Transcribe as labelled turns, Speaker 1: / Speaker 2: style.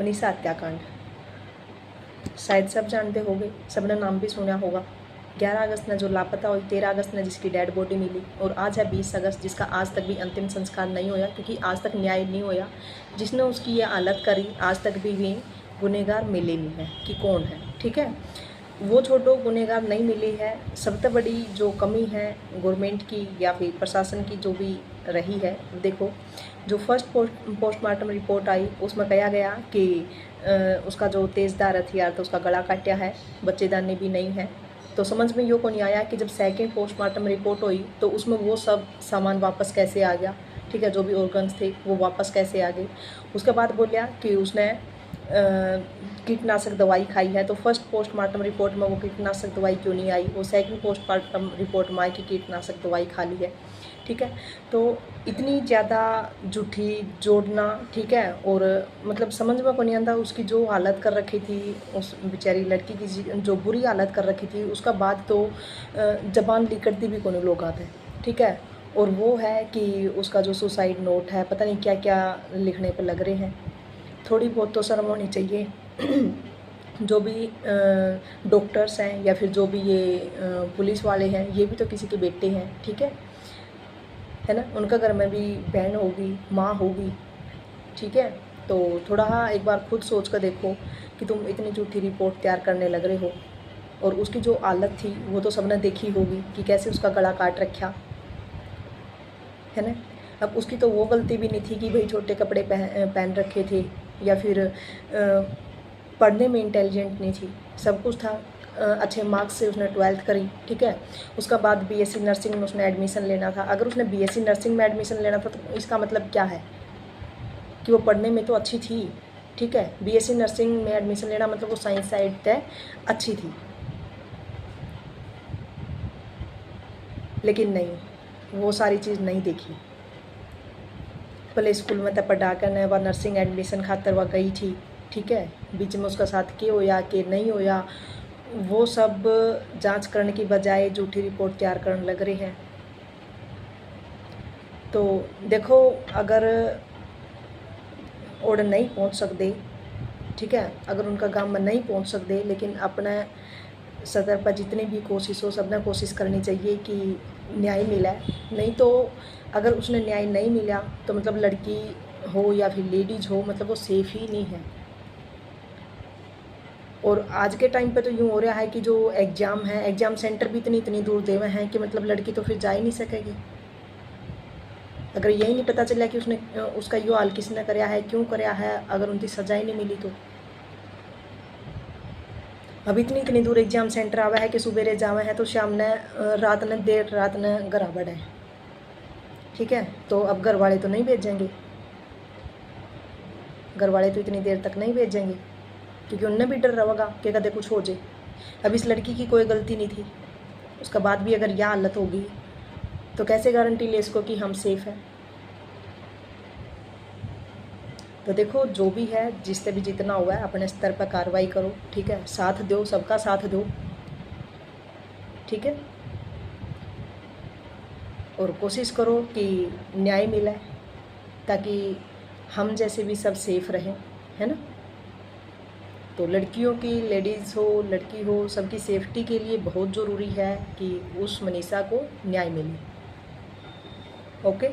Speaker 1: मनीषा हत्याकांड शायद सब जानते होंगे, सबने नाम भी सुना होगा। 11 अगस्त ने जो लापता हुई, 13 अगस्त ने जिसकी डेड बॉडी मिली, और आज है 20 अगस्त जिसका आज तक भी अंतिम संस्कार नहीं होया, क्योंकि आज तक न्याय नहीं होया। जिसने उसकी ये हालत करी आज तक भी वे गुनहगार मिले नहीं है कि कौन है। ठीक है, वो छोड़ो, गुनहगार नहीं मिली है। सबसे बड़ी जो कमी है गवर्नमेंट की या फिर प्रशासन की जो भी रही है, देखो जो फर्स्ट पोस्टमार्टम रिपोर्ट आई उसमें कहा गया कि उसका जो तेज़दार हथियार था उसका गला काटा है, बच्चेदानी भी नहीं है। तो समझ में को नहीं आया कि जब सेकंड पोस्टमार्टम रिपोर्ट हुई तो उसमें वो सब सामान वापस कैसे आ गया। ठीक है, जो भी ऑर्गन्स थे वो वापस कैसे आ गए। उसके बाद बोलिया कि उसने कीटनाशक दवाई खाई है, तो फर्स्ट पोस्टमार्टम रिपोर्ट में वो कीटनाशक दवाई क्यों नहीं आई, वो सेकंड पोस्टमार्टम रिपोर्ट में आई कि कीटनाशक दवाई खा ली है। ठीक है, तो इतनी ज़्यादा झूठी जोड़ना, ठीक है, और मतलब समझ में को नहीं आता। उसकी जो हालत कर रखी थी उस बेचारी लड़की की, जो बुरी हालत कर रखी थी, उसका बाद तो जबान लिकड़ती भी कोई लोग आते। ठीक है, और वो है कि उसका जो सुसाइड नोट है, पता नहीं क्या क्या लिखने पर लग रहे हैं। थोड़ी बहुत तो शर्म होनी चाहिए। जो भी डॉक्टर्स हैं या फिर जो भी ये पुलिस वाले हैं, ये भी तो किसी के बेटे हैं। ठीक है ना, उनका घर में भी बहन होगी, माँ होगी। ठीक है, तो थोड़ा एक बार खुद सोच कर देखो कि तुम इतनी झूठी रिपोर्ट तैयार करने लग रहे हो। और उसकी जो हालत थी वो तो सबने देखी होगी कि कैसे उसका गला काट रखा है ना। अब उसकी तो वो गलती भी नहीं थी कि भाई छोटे कपड़े पहन रखे थे या फिर पढ़ने में इंटेलिजेंट नहीं थी, सब कुछ था। अच्छे मार्क्स से उसने 12th करी। ठीक है, उसका बाद बीएससी नर्सिंग में उसने एडमिशन लेना था। अगर उसने बीएससी नर्सिंग में एडमिशन लेना था तो इसका मतलब क्या है कि वो पढ़ने में तो अच्छी थी। ठीक है, बीएससी नर्सिंग में एडमिशन लेना मतलब वो साइंस साइड तय अच्छी थी, लेकिन नहीं, वो सारी चीज़ नहीं देखी। प्ले स्कूल में तब पढ़ा कर वह नर्सिंग एडमिशन खातर वह गई थी। ठीक है, बीच में उसका साथ के होया कि नहीं होया, वो सब जांच करने की बजाय झूठी रिपोर्ट तैयार करने लग रहे हैं। तो देखो, अगर और नहीं पहुंच सकते, ठीक है, अगर उनका गांव में नहीं पहुंच सकते, लेकिन अपने सदर पर जितनी भी कोशिश हो सबने कोशिश करनी चाहिए कि न्याय मिला। नहीं तो अगर उसने न्याय नहीं मिला तो मतलब लड़की हो या फिर लेडीज हो, मतलब वो सेफ ही नहीं है। और आज के टाइम पे तो यूँ हो रहा है कि जो एग्ज़ाम है, एग्ज़ाम सेंटर भी इतनी दूर दे हुए हैं कि मतलब लड़की तो फिर जा ही नहीं सकेगी। अगर यही नहीं पता चला कि उसने उसका यो हाल किसने कराया है, क्यों कराया है, अगर उनकी सजा ही नहीं मिली तो। अब इतनी दूर एग्जाम सेंटर आवा है कि सुबेरे जावे हैं तो शाम ने रात ने देर रात ने घर आ बढ़े। ठीक है, तो अब घर वाले तो नहीं भेजेंगे, घर वाले तो इतनी देर तक नहीं भेजेंगे, क्योंकि उनने भी डर रहेगा कि कदे कुछ हो जाए। अब इस लड़की की कोई गलती नहीं थी, उसका बाद भी अगर यह हालत होगी तो कैसे गारंटी ले इसको कि हम सेफ हैं। तो देखो, जो भी है, जिससे भी जितना हुआ है अपने स्तर पर कार्रवाई करो। ठीक है, साथ दो, सबका साथ दो। ठीक है, और कोशिश करो कि न्याय मिले ताकि हम जैसे भी सब सेफ रहें, है ना। तो लड़कियों की, लेडीज़ हो, लड़की हो, सबकी सेफ्टी के लिए बहुत ज़रूरी है कि उस मनीषा को न्याय मिले। ओके।